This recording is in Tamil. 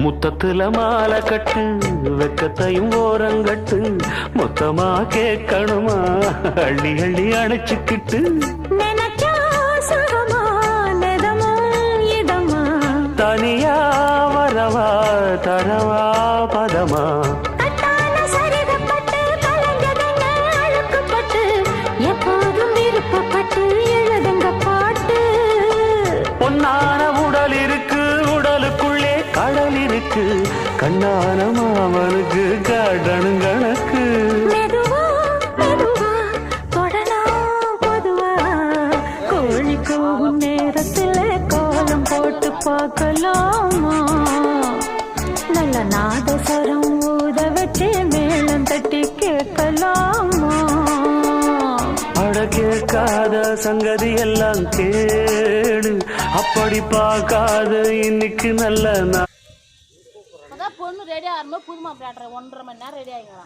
முத்தத்துல மாலை கட்டு வெக்கத்தையும் ஓரங்கட்டு மொத்தமா கேட்கணுமா அள்ளி அள்ளி அணைச்சுக்கிட்டு தனியா வரவா தரவா பதமா பொன்னான உடல் இருக்கு உடலுக்குள்ளே கடல் இருக்கு கண்ணான மாமனுக்கு காடணும் கணக்கு நேரத்துல கோலம் போட்டு பார்க்கலாமா நல்ல நாதஸ்வரம் ஊத வச்சு மேளம் தட்டி கேட்கலாமா அட கேட்காத சங்கதி எல்லாம் கேடு அப்படி பார்க்காத இன்னைக்கு நல்ல பொண்ணு ரெடியா புதுமா 1.5 மணி நேரம் ரெடி ஆகிக்கலாம்.